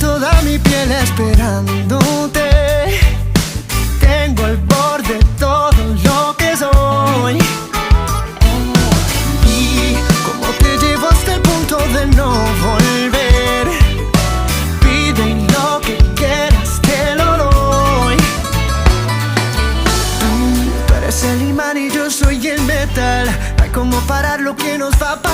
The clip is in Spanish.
toda mi piel esperándote. Tengo al borde todo lo que soy. Y como te llevo hasta el punto de no volver. Pide lo que quieras, te lo doy. Tú eres el imán y yo soy el metal. No hay como parar lo que nos va a pasar.